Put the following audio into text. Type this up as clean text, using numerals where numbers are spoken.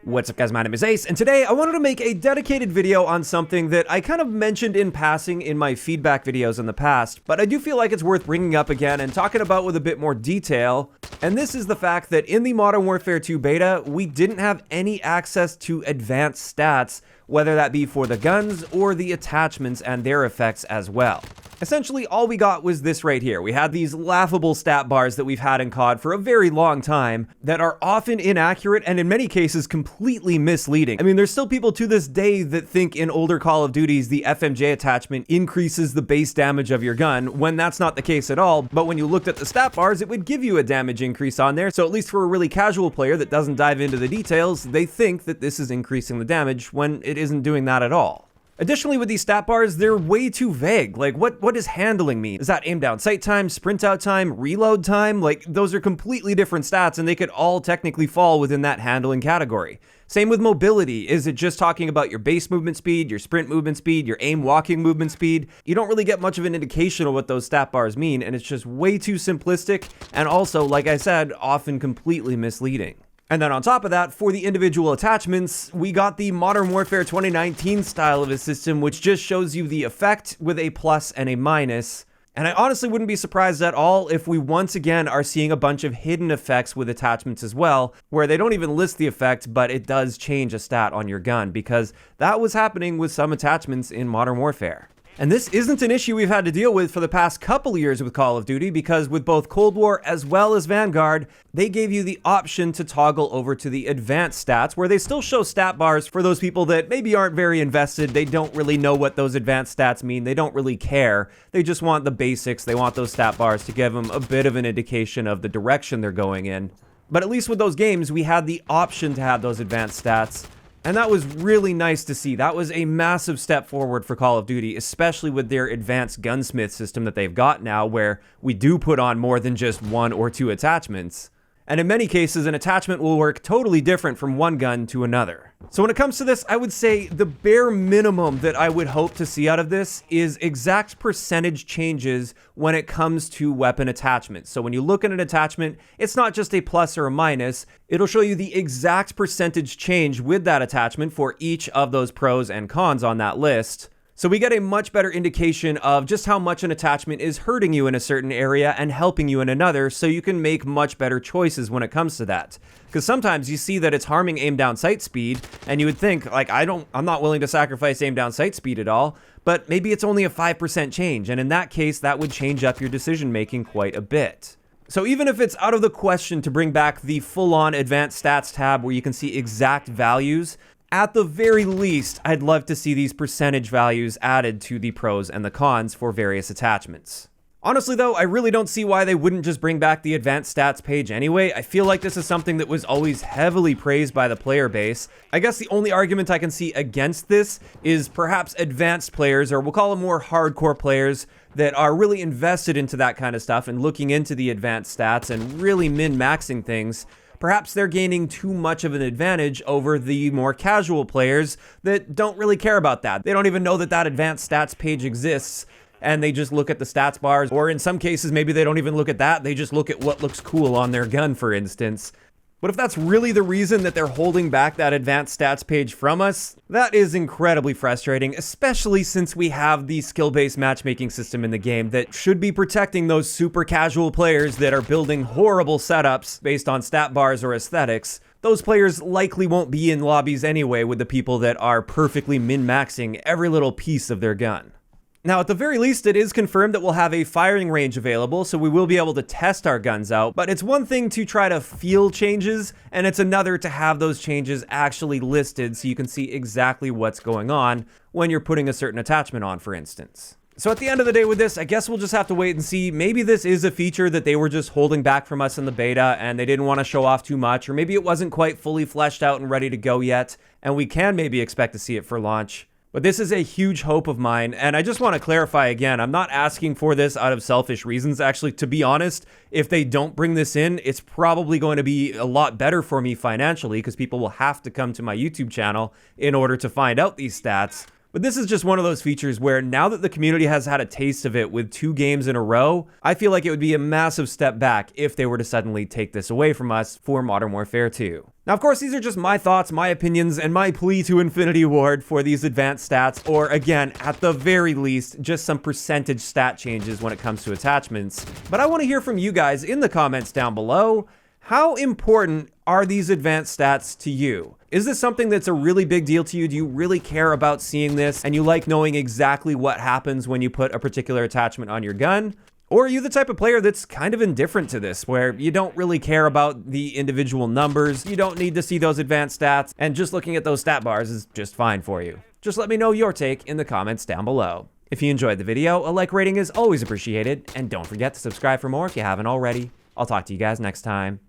What's up guys, my name is Ace, and today I wanted to make a dedicated video on something that I kind of mentioned in passing in my feedback videos in the past, but I do feel like it's worth bringing up again and talking about with a bit more detail. And this is the fact that in the Modern Warfare 2 beta, we didn't have any access to advanced stats, whether that be for the guns or the attachments and their effects as well. Essentially, all we got was this right here. We had these laughable stat bars that we've had in COD for a very long time that are often inaccurate and in many cases completely misleading. I mean, there's still people to this day that think in older Call of Duties the FMJ attachment increases the base damage of your gun, when that's not the case at all. But when you looked at the stat bars, it would give you a damage increase on there. So at least for a really casual player that doesn't dive into the details, they think that this is increasing the damage when it isn't doing that at all. Additionally, with these stat bars, they're way too vague. Like, what does handling mean? Is that aim down sight time, sprint out time, reload time? Like, those are completely different stats, and they could all technically fall within that handling category. Same with mobility. Is it just talking about your base movement speed, your sprint movement speed, your aim walking movement speed? You don't really get much of an indication of what those stat bars mean, and it's just way too simplistic, and also, like I said, often completely misleading. And then on top of that, for the individual attachments, we got the Modern Warfare 2019 style of a system, which just shows you the effect with a plus and a minus. And I honestly wouldn't be surprised at all if we once again are seeing a bunch of hidden effects with attachments as well, where they don't even list the effect, but it does change a stat on your gun, because that was happening with some attachments in Modern Warfare. And this isn't an issue we've had to deal with for the past couple years with Call of Duty, because with both Cold War as well as Vanguard, they gave you the option to toggle over to the advanced stats, where they still show stat bars for those people that maybe aren't very invested. They don't really know what those advanced stats mean. They don't really care. They just want the basics. They want those stat bars to give them a bit of an indication of the direction they're going in. But at least with those games, we had the option to have those advanced stats. And that was really nice to see. That was a massive step forward for Call of Duty, especially with their advanced Gunsmith system that they've got now, where we do put on more than just one or two attachments. And in many cases, an attachment will work totally different from one gun to another. So when it comes to this, I would say the bare minimum that I would hope to see out of this is exact percentage changes when it comes to weapon attachments. So when you look at an attachment, it's not just a plus or a minus. It'll show you the exact percentage change with that attachment for each of those pros and cons on that list. So we get a much better indication of just how much an attachment is hurting you in a certain area and helping you in another, so you can make much better choices when it comes to that. Because sometimes you see that it's harming aim down sight speed, and you would think, like, I'm not willing to sacrifice aim down sight speed at all, but maybe it's only a 5% change, and in that case, that would change up your decision making quite a bit. So even if it's out of the question to bring back the full-on advanced stats tab where you can see exact values, at the very least, I'd love to see these percentage values added to the pros and the cons for various attachments. Honestly though, I really don't see why they wouldn't just bring back the advanced stats page anyway. I feel like this is something that was always heavily praised by the player base. I guess the only argument I can see against this is perhaps advanced players, or we'll call them more hardcore players, that are really invested into that kind of stuff and looking into the advanced stats and really min-maxing things. Perhaps they're gaining too much of an advantage over the more casual players that don't really care about that. They don't even know that that advanced stats page exists, and they just look at the stats bars, or in some cases, maybe they don't even look at that. They just look at what looks cool on their gun, for instance. But if that's really the reason that they're holding back that advanced stats page from us, that is incredibly frustrating, especially since we have the skill-based matchmaking system in the game that should be protecting those super casual players that are building horrible setups based on stat bars or aesthetics. Those players likely won't be in lobbies anyway with the people that are perfectly min-maxing every little piece of their gun. Now, at the very least, it is confirmed that we'll have a firing range available, so we will be able to test our guns out, but it's one thing to try to feel changes, and it's another to have those changes actually listed so you can see exactly what's going on when you're putting a certain attachment on, for instance. So at the end of the day with this, I guess we'll just have to wait and see. Maybe this is a feature that they were just holding back from us in the beta, and they didn't want to show off too much, or maybe it wasn't quite fully fleshed out and ready to go yet, and we can maybe expect to see it for launch. But this is a huge hope of mine, and I just want to clarify again, I'm not asking for this out of selfish reasons. Actually, to be honest, if they don't bring this in, it's probably going to be a lot better for me financially, because people will have to come to my YouTube channel in order to find out these stats. But this is just one of those features where now that the community has had a taste of it with 2 games in a row, I feel like it would be a massive step back if they were to suddenly take this away from us for Modern Warfare 2. Now, of course, these are just my thoughts, my opinions, and my plea to Infinity Ward for these advanced stats, or again, at the very least, just some percentage stat changes when it comes to attachments. But I want to hear from you guys in the comments down below. How important are these advanced stats to you? Is this something that's a really big deal to you? Do you really care about seeing this, and you like knowing exactly what happens when you put a particular attachment on your gun? Or are you the type of player that's kind of indifferent to this, where you don't really care about the individual numbers, you don't need to see those advanced stats, and just looking at those stat bars is just fine for you? Just let me know your take in the comments down below. If you enjoyed the video, a like rating is always appreciated, and don't forget to subscribe for more if you haven't already. I'll talk to you guys next time.